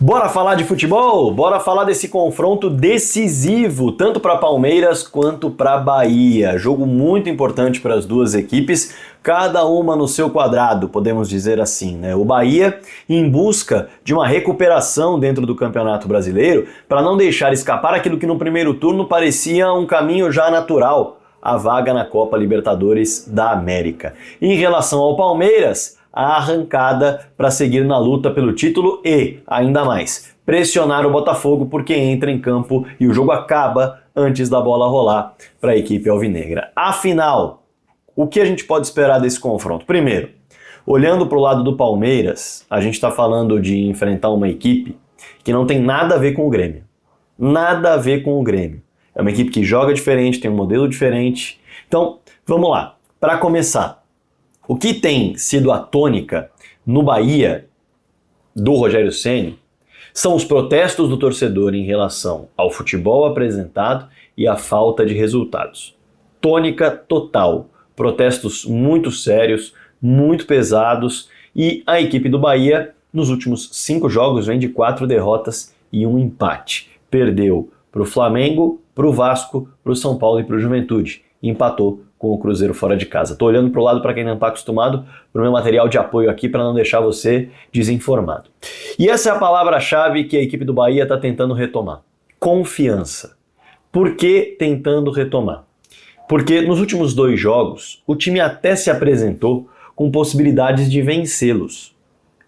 Bora falar de futebol? Bora falar desse confronto decisivo, tanto para Palmeiras quanto para Bahia. Jogo muito importante para as duas equipes, cada uma no seu quadrado, podemos dizer assim, né? O Bahia em busca de uma recuperação dentro do Campeonato Brasileiro, para não deixar escapar aquilo que no primeiro turno parecia um caminho já natural, a vaga na Copa Libertadores da América. Em relação ao Palmeiras, a arrancada para seguir na luta pelo título e, ainda mais, pressionar o Botafogo porque entra em campo e o jogo acaba antes da bola rolar para a equipe alvinegra. Afinal, o que a gente pode esperar desse confronto? Primeiro, olhando para o lado do Palmeiras, a gente está falando de enfrentar uma equipe que não tem nada a ver com o Grêmio. Nada a ver com o Grêmio. É uma equipe que joga diferente, tem um modelo diferente. Então, vamos lá. Para começar, o que tem sido a tônica no Bahia do Rogério Ceni são os protestos do torcedor em relação ao futebol apresentado e a falta de resultados. Tônica total. Protestos muito sérios, muito pesados, e a equipe do Bahia, nos últimos 5 jogos, vem de 4 derrotas e 1 empate. Perdeu para o Flamengo, para o Vasco, para o São Paulo e para o Juventude. E empatou com o Cruzeiro fora de casa. Estou olhando para o lado para quem não está acostumado, para o meu material de apoio aqui para não deixar você desinformado. E essa é a palavra-chave que a equipe do Bahia está tentando retomar. Confiança. Por que tentando retomar? Porque nos últimos 2 jogos, o time até se apresentou com possibilidades de vencê-los.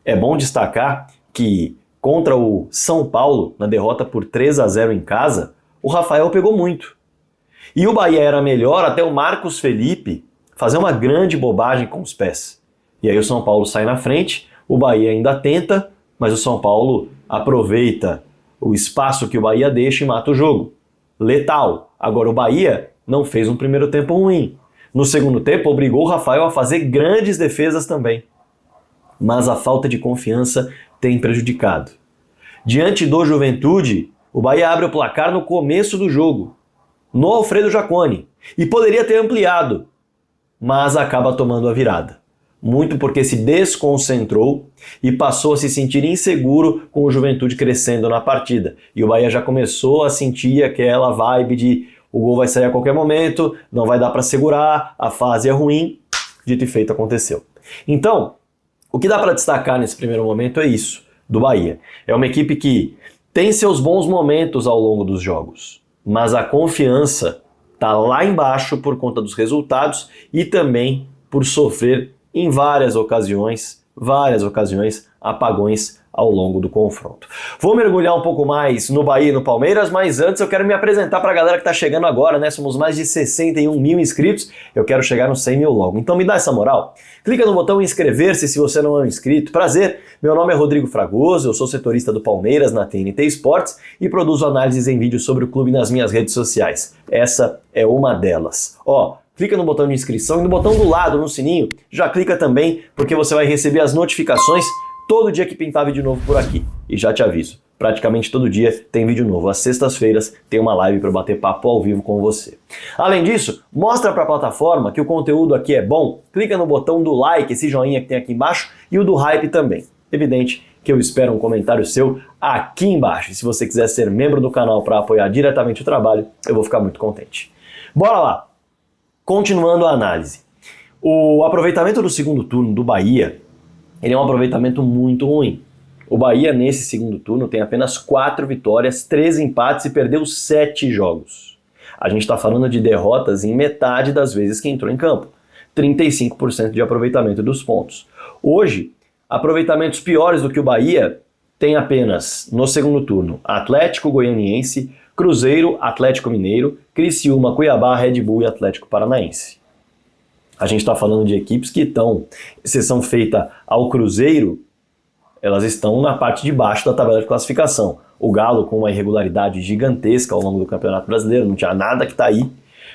É bom destacar que contra o São Paulo, na derrota por 3-0 em casa, o Rafael pegou muito. E o Bahia era melhor até o Marcos Felipe fazer uma grande bobagem com os pés. E aí o São Paulo sai na frente, o Bahia ainda tenta, mas o São Paulo aproveita o espaço que o Bahia deixa e mata o jogo. Letal. Agora o Bahia não fez um primeiro tempo ruim. No segundo tempo obrigou o Rafael a fazer grandes defesas também. Mas a falta de confiança tem prejudicado. Diante do Juventude, o Bahia abre o placar no começo do jogo, no Alfredo Jaconi, e poderia ter ampliado, mas acaba tomando a virada. Muito porque se desconcentrou e passou a se sentir inseguro com o Juventude crescendo na partida. E o Bahia já começou a sentir aquela vibe de o gol vai sair a qualquer momento, não vai dar para segurar, a fase é ruim. Dito e feito, aconteceu. Então, o que dá para destacar nesse primeiro momento é isso, do Bahia. É uma equipe que tem seus bons momentos ao longo dos jogos, mas a confiança está lá embaixo por conta dos resultados e também por sofrer em várias ocasiões, apagões ao longo do confronto. Vou mergulhar um pouco mais no Bahia e no Palmeiras, mas antes eu quero me apresentar para a galera que está chegando agora, né? Somos mais de 61 mil inscritos, eu quero chegar nos 100 mil logo. Então me dá essa moral. Clica no botão inscrever-se se você não é um inscrito. Prazer, meu nome é Rodrigo Fragoso, eu sou setorista do Palmeiras na TNT Esportes e produzo análises em vídeo sobre o clube nas minhas redes sociais. Essa é uma delas. Clica no botão de inscrição e no botão do lado, no sininho, já clica também, porque você vai receber as notificações todo dia que pintar vídeo novo por aqui. E já te aviso, praticamente todo dia tem vídeo novo. Às sextas-feiras tem uma live para bater papo ao vivo com você. Além disso, mostra para a plataforma que o conteúdo aqui é bom. Clica no botão do like, esse joinha que tem aqui embaixo, e o do hype também. Evidente que eu espero um comentário seu aqui embaixo. E se você quiser ser membro do canal para apoiar diretamente o trabalho, eu vou ficar muito contente. Bora lá! Continuando a análise. O aproveitamento do segundo turno do Bahia, ele é um aproveitamento muito ruim. O Bahia, nesse segundo turno, tem apenas 4 vitórias, 3 empates e perdeu 7 jogos. A gente está falando de derrotas em metade das vezes que entrou em campo. 35% de aproveitamento dos pontos. Hoje, aproveitamentos piores do que o Bahia tem apenas, no segundo turno, Atlético Goianiense, Cruzeiro, Atlético Mineiro, Criciúma, Cuiabá, Red Bull e Atlético Paranaense. A gente está falando de equipes que estão, exceção feita ao Cruzeiro, elas estão na parte de baixo da tabela de classificação. O Galo com uma irregularidade gigantesca ao longo do Campeonato Brasileiro, não tinha nada que está aí.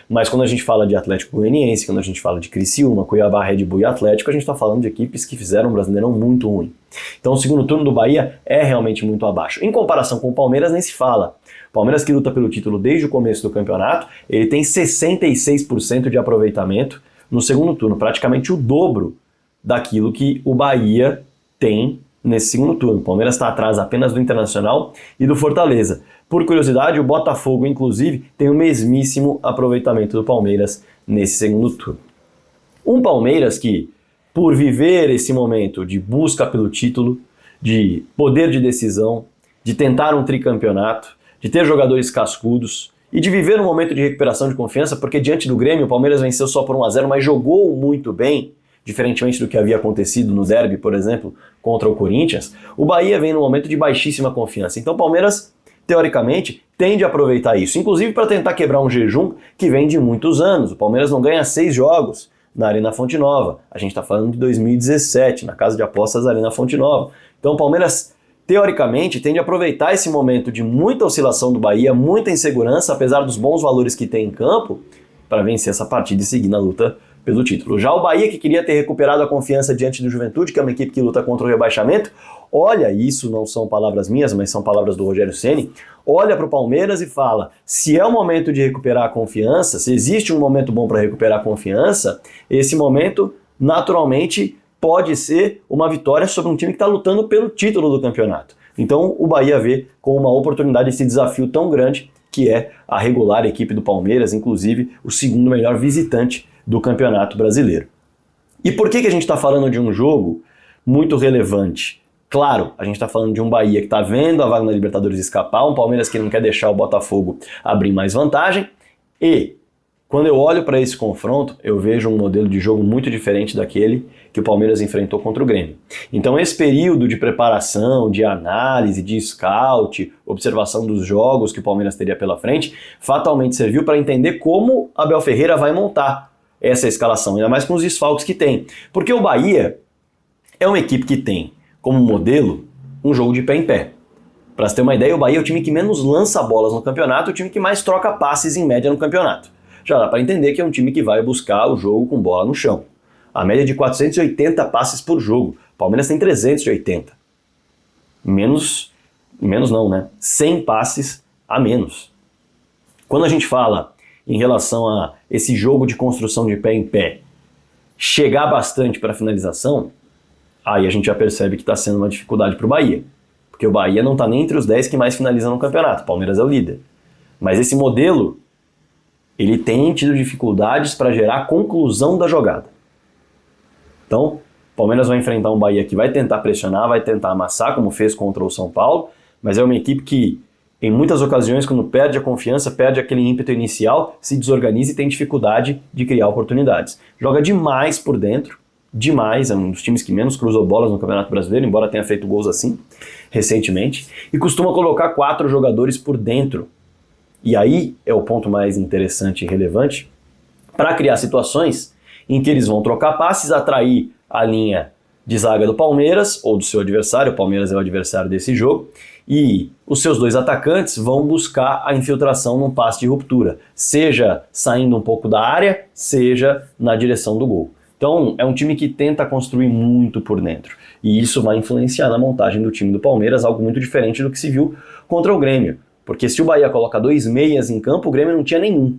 Mas quando a gente fala de Atlético Goianiense, quando a gente fala de Criciúma, Cuiabá, Red Bull e Atlético, a gente está falando de equipes que fizeram um Brasileirão muito ruim. Então o segundo turno do Bahia é realmente muito abaixo. Em comparação com o Palmeiras, nem se fala. O Palmeiras, que luta pelo título desde o começo do campeonato, ele tem 66% de aproveitamento no segundo turno, praticamente o dobro daquilo que o Bahia tem nesse segundo turno. O Palmeiras está atrás apenas do Internacional e do Fortaleza. Por curiosidade, o Botafogo, inclusive, tem o mesmíssimo aproveitamento do Palmeiras nesse segundo turno. Um Palmeiras que, por viver esse momento de busca pelo título, de poder de decisão, de tentar um tricampeonato, de ter jogadores cascudos e de viver um momento de recuperação de confiança, porque diante do Grêmio o Palmeiras venceu só por 1-0, mas jogou muito bem, diferentemente do que havia acontecido no derby, por exemplo, contra o Corinthians. O Bahia vem num momento de baixíssima confiança. Então o Palmeiras, teoricamente, tende a aproveitar isso, inclusive para tentar quebrar um jejum que vem de muitos anos. O Palmeiras não ganha 6 jogos na Arena Fonte Nova. A gente está falando de 2017, na casa de apostas Arena Fonte Nova. Então o Palmeiras, teoricamente, tende a aproveitar esse momento de muita oscilação do Bahia, muita insegurança, apesar dos bons valores que tem em campo, para vencer essa partida e seguir na luta pelo título. Já o Bahia, que queria ter recuperado a confiança diante do Juventude, que é uma equipe que luta contra o rebaixamento, olha, isso não são palavras minhas, mas são palavras do Rogério Ceni, olha para o Palmeiras e fala, se é o momento de recuperar a confiança, se existe um momento bom para recuperar a confiança, esse momento, naturalmente, pode ser uma vitória sobre um time que está lutando pelo título do campeonato. Então o Bahia vê como uma oportunidade esse desafio tão grande que é a regular equipe do Palmeiras, inclusive o segundo melhor visitante do Campeonato Brasileiro. E por que a gente está falando de um jogo muito relevante? Claro, a gente está falando de um Bahia que está vendo a vaga na Libertadores escapar, um Palmeiras que não quer deixar o Botafogo abrir mais vantagem, e quando eu olho para esse confronto, eu vejo um modelo de jogo muito diferente daquele que o Palmeiras enfrentou contra o Grêmio. Então esse período de preparação, de análise, de scout, observação dos jogos que o Palmeiras teria pela frente, fatalmente serviu para entender como Abel Ferreira vai montar essa escalação, ainda mais com os desfalques que tem. Porque o Bahia é uma equipe que tem como modelo um jogo de pé em pé. Para você ter uma ideia, o Bahia é o time que menos lança bolas no campeonato, o time que mais troca passes em média no campeonato. Já dá para entender que é um time que vai buscar o jogo com bola no chão. A média de 480 passes por jogo. O Palmeiras tem 380. Menos não, né? 100 passes a menos. Quando a gente fala em relação a esse jogo de construção de pé em pé, chegar bastante para a finalização, aí a gente já percebe que está sendo uma dificuldade para o Bahia. Porque o Bahia não está nem entre os 10 que mais finalizam no campeonato. O Palmeiras é o líder. Mas esse modelo, ele tem tido dificuldades para gerar conclusão da jogada. Então, o Palmeiras vai enfrentar um Bahia que vai tentar pressionar, vai tentar amassar, como fez contra o São Paulo, mas é uma equipe que, em muitas ocasiões, quando perde a confiança, perde aquele ímpeto inicial, se desorganiza e tem dificuldade de criar oportunidades. Joga demais por dentro, demais, é um dos times que menos cruzou bolas no Campeonato Brasileiro, embora tenha feito gols assim, recentemente, e costuma colocar 4 jogadores por dentro. E aí é o ponto mais interessante e relevante, para criar situações em que eles vão trocar passes, atrair a linha de zaga do Palmeiras, ou do seu adversário, o Palmeiras é o adversário desse jogo, e os seus 2 atacantes vão buscar a infiltração num passe de ruptura, seja saindo um pouco da área, seja na direção do gol. Então é um time que tenta construir muito por dentro, e isso vai influenciar na montagem do time do Palmeiras, algo muito diferente do que se viu contra o Grêmio. Porque se o Bahia coloca 2 meias em campo, o Grêmio não tinha nenhum.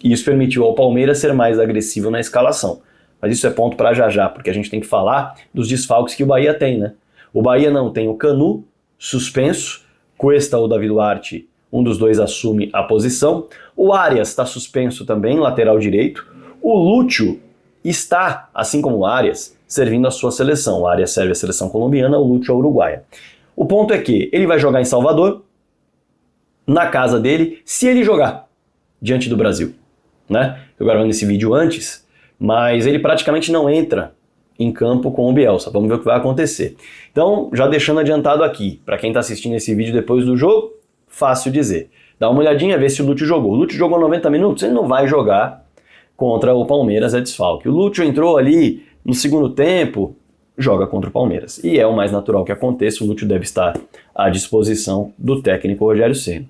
E isso permitiu ao Palmeiras ser mais agressivo na escalação. Mas isso é ponto para já, porque a gente tem que falar dos desfalques que o Bahia tem, né? O Bahia não tem o Canu, suspenso, Cuesta ou Davi Duarte, um dos dois assume a posição. O Arias está suspenso também, lateral direito. O Lúcio está, assim como o Arias, servindo a sua seleção. O Arias serve a seleção colombiana, o Lúcio a uruguaia. O ponto é que ele vai jogar em Salvador, na casa dele, se ele jogar diante do Brasil, né? Eu gravando esse vídeo antes, mas ele praticamente não entra em campo com o Bielsa. Vamos ver o que vai acontecer. Então, já deixando adiantado aqui, para quem está assistindo esse vídeo depois do jogo, fácil dizer. Dá uma olhadinha, vê se o Lúcio jogou. O Lúcio jogou 90 minutos, ele não vai jogar contra o Palmeiras, é desfalque. O Lúcio entrou ali no segundo tempo, joga contra o Palmeiras. E é o mais natural que aconteça, o Lúcio deve estar à disposição do técnico Rogério Ceni.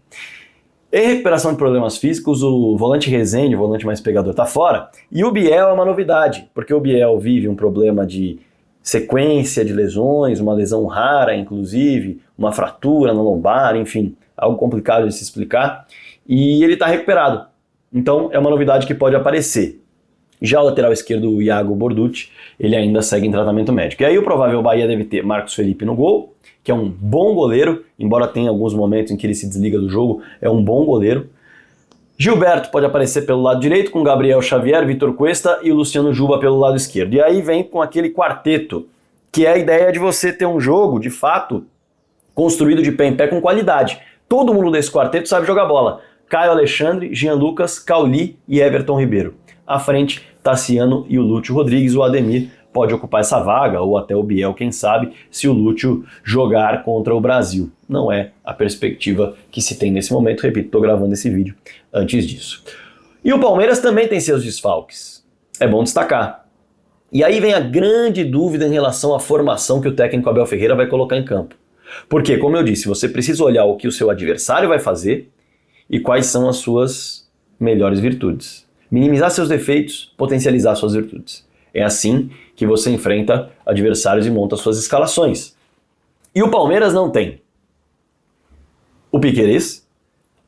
Em recuperação de problemas físicos, o volante Rezende, o volante mais pegador, está fora. E o Biel é uma novidade, porque o Biel vive um problema de sequência de lesões, uma lesão rara, inclusive, uma fratura na lombar, enfim, algo complicado de se explicar. E ele está recuperado. Então, é uma novidade que pode aparecer. Já o lateral esquerdo, o Iago Borducci, ele ainda segue em tratamento médico. E aí o provável Bahia deve ter Marcos Felipe no gol, que é um bom goleiro, embora tenha alguns momentos em que ele se desliga do jogo, é um bom goleiro. Gilberto pode aparecer pelo lado direito, com Gabriel Xavier, Vitor Cuesta e o Luciano Juba pelo lado esquerdo. E aí vem com aquele quarteto, que é a ideia de você ter um jogo, de fato, construído de pé em pé com qualidade. Todo mundo desse quarteto sabe jogar bola. Caio Alexandre, Jean Lucas, Cauli e Everton Ribeiro. À frente, Tassiano e o Lúcio Rodrigues. O Ademir pode ocupar essa vaga, ou até o Biel, quem sabe, se o Lúcio jogar contra o Brasil. Não é a perspectiva que se tem nesse momento. Repito, estou gravando esse vídeo antes disso. E o Palmeiras também tem seus desfalques. É bom destacar. E aí vem a grande dúvida em relação à formação que o técnico Abel Ferreira vai colocar em campo. Porque, como eu disse, você precisa olhar o que o seu adversário vai fazer e quais são as suas melhores virtudes. Minimizar seus defeitos, potencializar suas virtudes. É assim que você enfrenta adversários e monta suas escalações. E o Palmeiras não tem o Piquerez,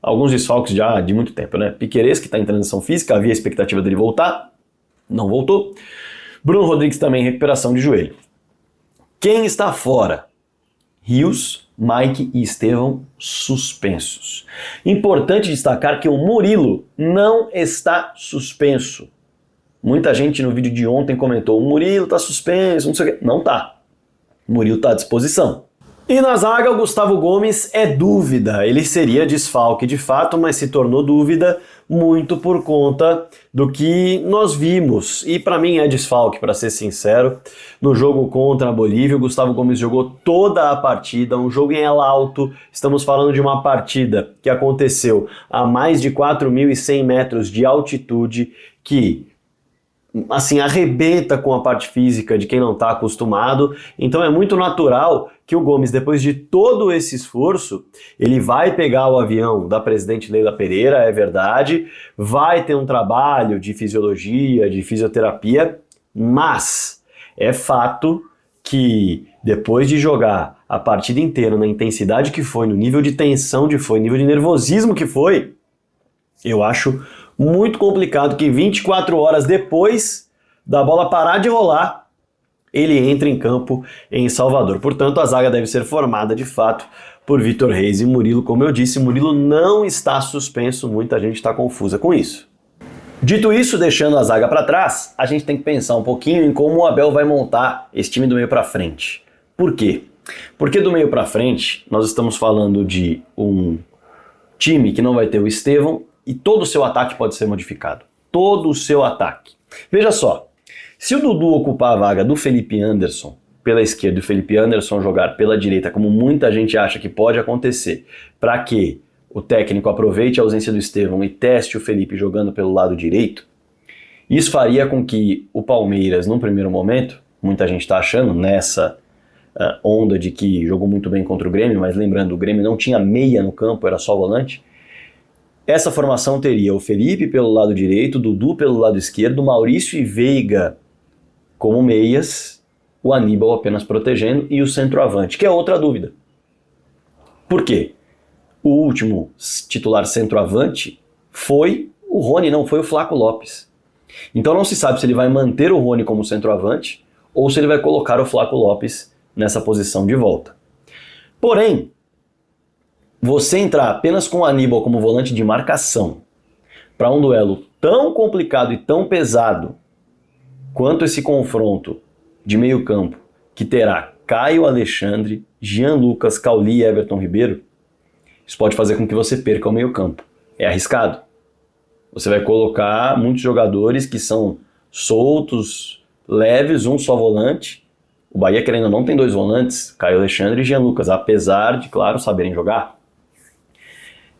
alguns desfalques já de muito tempo, né? Piquerez, que está em transição física, havia expectativa dele voltar, não voltou. Bruno Rodrigues também em recuperação de joelho. Quem está fora? Rios, Mike e Estevão suspensos. Importante destacar que o Murilo não está suspenso. Muita gente no vídeo de ontem comentou, o Murilo está suspenso, não sei o quê. Não tá. O Murilo está à disposição. E na zaga, o Gustavo Gomes é dúvida. Ele seria desfalque de fato, mas se tornou dúvida muito por conta do que nós vimos. E para mim é desfalque, para ser sincero. No jogo contra a Bolívia, o Gustavo Gomes jogou toda a partida, um jogo em El Alto. Estamos falando de uma partida que aconteceu a mais de 4.100 metros de altitude, que assim, arrebenta com a parte física de quem não está acostumado. Então é muito natural que o Gomes, depois de todo esse esforço, ele vai pegar o avião da presidente Leila Pereira, é verdade, vai ter um trabalho de fisiologia, de fisioterapia, mas é fato que depois de jogar a partida inteira na intensidade que foi, no nível de tensão que foi, no nível de nervosismo que foi, eu acho muito complicado que 24 horas depois da bola parar de rolar, ele entre em campo em Salvador. Portanto, a zaga deve ser formada de fato por Vitor Reis e Murilo. Como eu disse, Murilo não está suspenso, muita gente está confusa com isso. Dito isso, deixando a zaga para trás, a gente tem que pensar um pouquinho em como o Abel vai montar esse time do meio para frente. Por quê? Porque do meio para frente, nós estamos falando de um time que não vai ter o Estevão, e todo o seu ataque pode ser modificado. Todo o seu ataque. Veja só, se o Dudu ocupar a vaga do Felipe Anderson pela esquerda e o Felipe Anderson jogar pela direita, como muita gente acha que pode acontecer, para que o técnico aproveite a ausência do Estevão e teste o Felipe jogando pelo lado direito, isso faria com que o Palmeiras, num primeiro momento, muita gente está achando nessa onda de que jogou muito bem contra o Grêmio, mas lembrando, o Grêmio não tinha meia no campo, era só volante. Essa formação teria o Felipe pelo lado direito, Dudu pelo lado esquerdo, Maurício e Veiga como meias, o Aníbal apenas protegendo e o centroavante, que é outra dúvida. Por quê? O último titular centroavante foi o Rony, não foi o Flaco Lopes. Então não se sabe se ele vai manter o Rony como centroavante ou se ele vai colocar o Flaco Lopes nessa posição de volta. Porém, você entrar apenas com o Aníbal como volante de marcação para um duelo tão complicado e tão pesado quanto esse confronto de meio campo, que terá Caio Alexandre, Jean Lucas, Cauli e Everton Ribeiro, isso pode fazer com que você perca o meio campo. É arriscado. Você vai colocar muitos jogadores que são soltos, leves, um só volante. O Bahia, querendo ou não, tem dois volantes, Caio Alexandre e Jean Lucas, apesar de, claro, saberem jogar.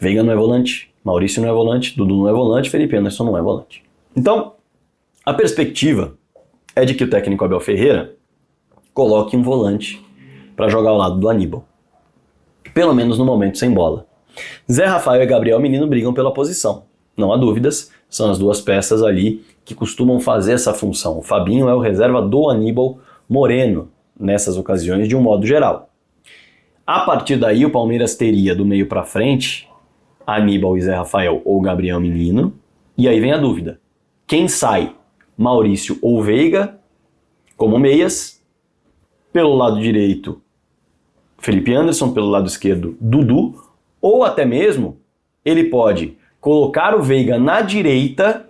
Veiga não é volante, Maurício não é volante, Dudu não é volante, Felipe Anderson não é volante. Então, a perspectiva é de que o técnico Abel Ferreira coloque um volante para jogar ao lado do Aníbal. Pelo menos no momento sem bola. Zé Rafael e Gabriel Menino brigam pela posição. Não há dúvidas, são as duas peças ali que costumam fazer essa função. O Fabinho é o reserva do Aníbal Moreno nessas ocasiões de um modo geral. A partir daí o Palmeiras teria do meio para frente Aníbal e Zé Rafael ou Gabriel Menino. E aí vem a dúvida. Quem sai? Maurício ou Veiga como meias, pelo lado direito Felipe Anderson, pelo lado esquerdo Dudu, ou até mesmo ele pode colocar o Veiga na direita,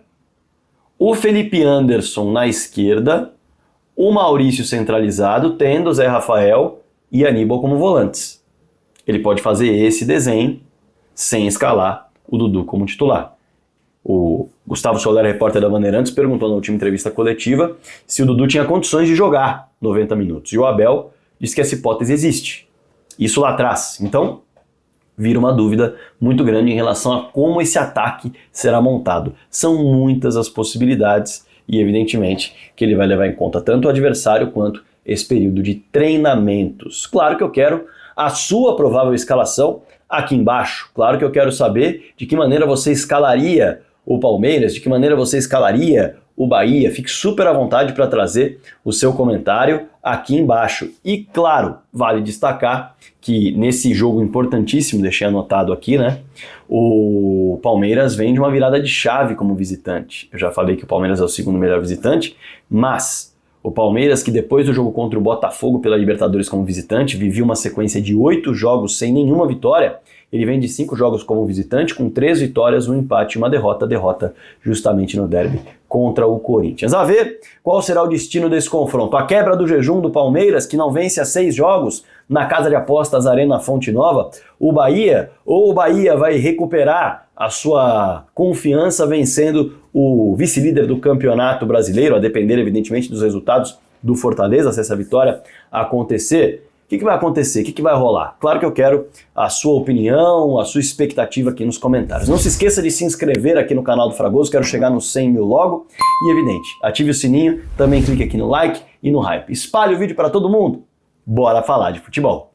o Felipe Anderson na esquerda, o Maurício centralizado, tendo o Zé Rafael e Aníbal como volantes. Ele pode fazer esse desenho sem escalar o Dudu como titular. O Gustavo Soler, repórter da Bandeirantes, perguntou na última entrevista coletiva se o Dudu tinha condições de jogar 90 minutos. E o Abel disse que essa hipótese existe. Isso lá atrás. Então, vira uma dúvida muito grande em relação a como esse ataque será montado. São muitas as possibilidades e, evidentemente, que ele vai levar em conta tanto o adversário quanto esse período de treinamentos. Claro que eu quero a sua provável escalação aqui embaixo. Claro que eu quero saber de que maneira você escalaria o Palmeiras, de que maneira você escalaria o Bahia. Fique super à vontade para trazer o seu comentário aqui embaixo. E claro, vale destacar que nesse jogo importantíssimo, deixei anotado aqui, né? O Palmeiras vem de uma virada de chave como visitante. Eu já falei que o Palmeiras é o segundo melhor visitante, mas o Palmeiras, que depois do jogo contra o Botafogo pela Libertadores como visitante, vivia uma sequência de 8 jogos sem nenhuma vitória. Ele vem de 5 jogos como visitante, com 3 vitórias, um empate e uma derrota justamente no derby contra o Corinthians. A ver qual será o destino desse confronto. A quebra do jejum do Palmeiras, que não vence há 6 jogos na casa de apostas Arena Fonte Nova, o Bahia, ou o Bahia vai recuperar a sua confiança vencendo o vice-líder do Campeonato Brasileiro, a depender evidentemente dos resultados do Fortaleza, se essa vitória acontecer. O que vai acontecer? O que vai rolar? Claro que eu quero a sua opinião, a sua expectativa aqui nos comentários. Não se esqueça de se inscrever aqui no canal do Fragoso, quero chegar nos 100 mil logo. E evidente, ative o sininho, também clique aqui no like e no hype. Espalhe o vídeo para todo mundo. Bora falar de futebol!